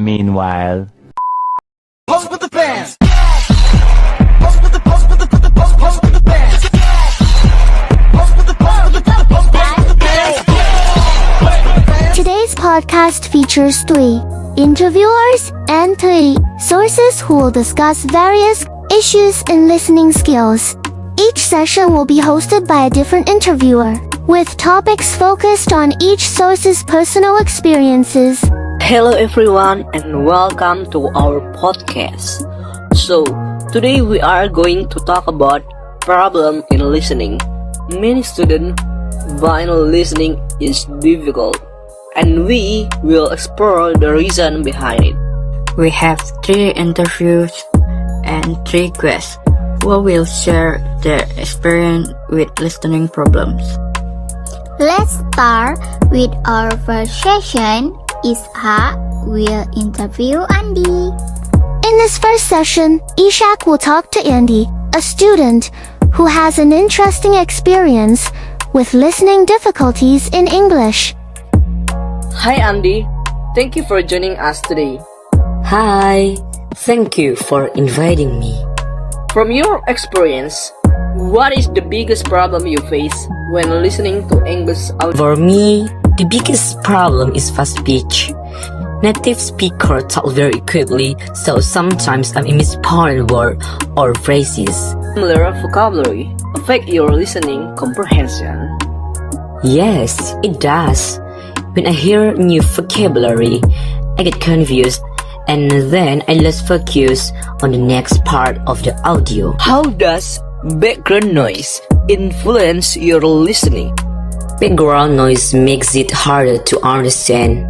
Meanwhile, Pose with the fans. Pose with the pose with the pose with the pose with the fans. Pose with the pose with the pose with the fans. Today's podcast features 3 interviewers and 3 sources who will discuss various issues in listening skills. Each session will be hosted by a different interviewer, with topics focused on each source's personal experiences. Hello everyone and welcome to our podcast. So, today we are going to talk about problem in listening. Many students find listening is difficult, and we will explore the reason behind it. We have 3 interviews and 3 guests who will share their experience with listening problems. Let's start with our first session. Ishak will interview Andy. In this first session, Ishak will talk to Andy, a student who has an interesting experience with listening difficulties in English. Hi Andy, thank you for joining us today. Hi, thank you for inviting me. From your experience, what is the biggest problem you face when listening to English audio? For me, the biggest problem is fast speech. Native speakers talk very quickly, so sometimes I mispronounce words or phrases. Similar vocabulary affect your listening comprehension. Yes, it does. When I hear new vocabulary, I get confused and then I lose focus on the next part of the audio. How does background noise influence your listening? Background noise makes it harder to understand.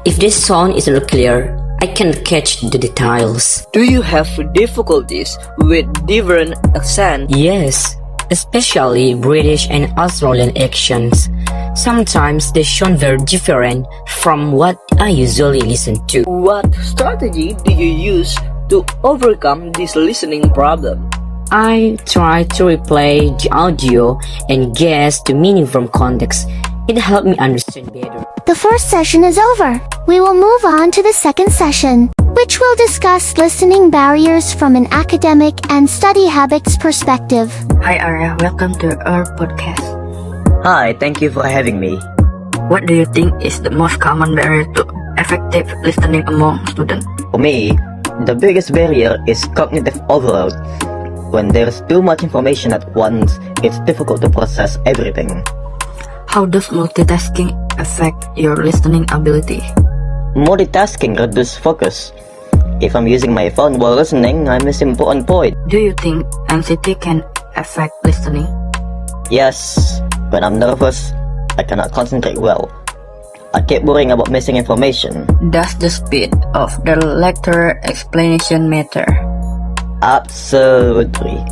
If the sound is not clear, I can't catch the details. Do you have difficulties with different accents? Yes, especially British and Australian accents. Sometimes they sound very different from what I usually listen to. What strategy do you use to overcome this listening problem? I try to replay the audio and guess the meaning from context. It helped me understand better. The first session is over. We will move on to the second session, which will discuss listening barriers from an academic and study habits perspective. Hi Arya, welcome to our podcast. Hi, thank you for having me. What do you think is the most common barrier to effective listening among students? For me, the biggest barrier is cognitive overload. When there's too much information at once, it's difficult to process everything. How does multitasking affect your listening ability? Multitasking reduces focus. If I'm using my phone while listening, I miss important point. Do you think anxiety can affect listening? Yes, when I'm nervous, I cannot concentrate well. I keep worrying about missing information. Does the speed of the lecturer explanation matter? Absolutely.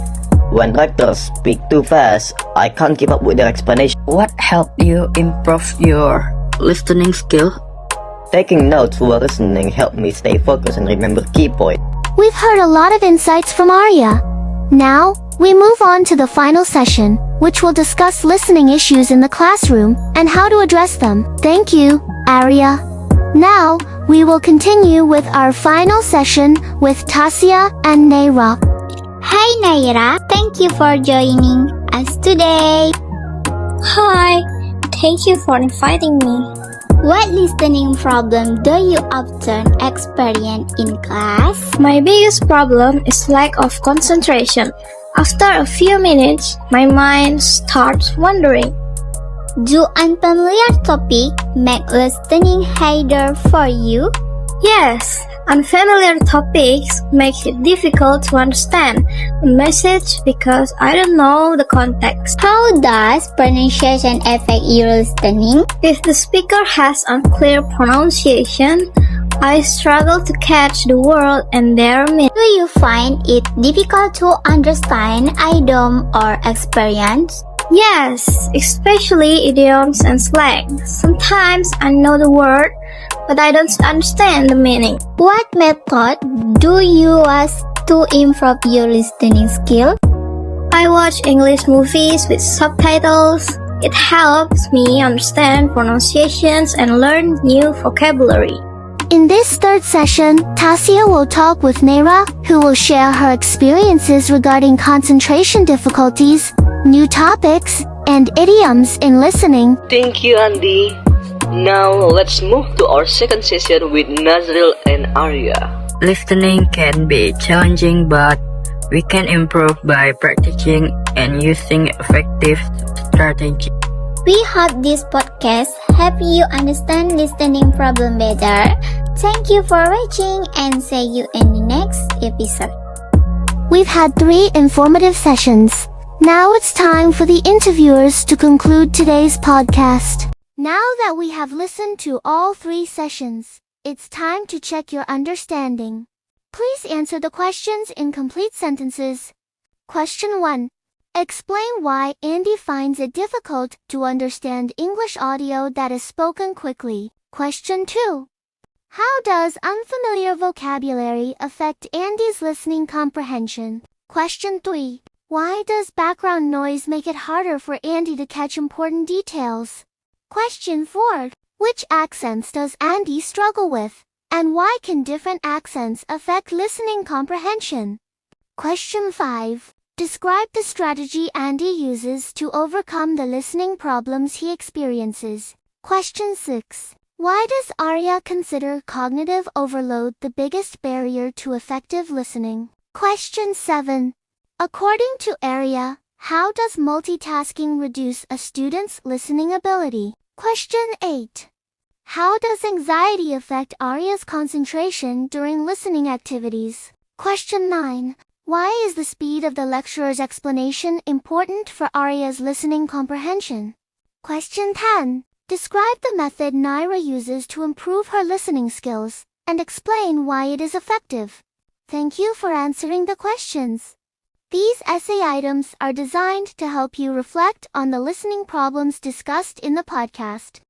When lecturers speak too fast, I can't keep up with their explanation. What helped you improve your listening skill? Taking notes while listening helped me stay focused and remember key points. We've heard a lot of insights from Arya. Now, we move on to the final session, which will discuss listening issues in the classroom and how to address them. Thank you, Arya. Now, we will continue with our final session with Tasia and Naira. Hi Naira, thank you for joining us today. Hi, thank you for inviting me. What listening problem do you often experience in class? My biggest problem is lack of concentration. After a few minutes, my mind starts wandering. Do unfamiliar topics make listening harder for you? Yes, unfamiliar topics make it difficult to understand a message because I don't know the context. How does pronunciation affect your listening? If the speaker has unclear pronunciation, I struggle to catch the word and their meaning. Do you find it difficult to understand idiom or experience? Yes, especially idioms and slang. Sometimes I know the word, but I don't understand the meaning. What method do you use to improve your listening skill? I watch English movies with subtitles. It helps me understand pronunciations and learn new vocabulary. In this third session, Tasia will talk with Naira, who will share her experiences regarding concentration difficulties, new topics, and idioms in listening. Thank you, Andy. Now let's move to our second session with Nazril and Arya. Listening can be challenging, but we can improve by practicing and using effective strategies. We hope this podcast help you understand listening problem better. Thank you for watching and see you in the next episode. We've had 3 informative sessions. Now it's time for the interviewers to conclude today's podcast. Now that we have listened to all 3 sessions, it's time to check your understanding. Please answer the questions in complete sentences. Question 1. Explain why Andy finds it difficult to understand English audio that is spoken quickly. Question 2. How does unfamiliar vocabulary affect Andy's listening comprehension? Question 3. Why does background noise make it harder for Andy to catch important details? Question 4. Which accents does Andy struggle with? And why can different accents affect listening comprehension? Question 5. Describe the strategy Andy uses to overcome the listening problems he experiences. Question 6. Why does Arya consider cognitive overload the biggest barrier to effective listening? Question 7. According to Arya, how does multitasking reduce a student's listening ability? Question 8. How does anxiety affect Arya's concentration during listening activities? Question 9. Why is the speed of the lecturer's explanation important for Arya's listening comprehension? Question 10. Describe the method Naira uses to improve her listening skills, and explain why it is effective. Thank you for answering the questions. These essay items are designed to help you reflect on the listening problems discussed in the podcast.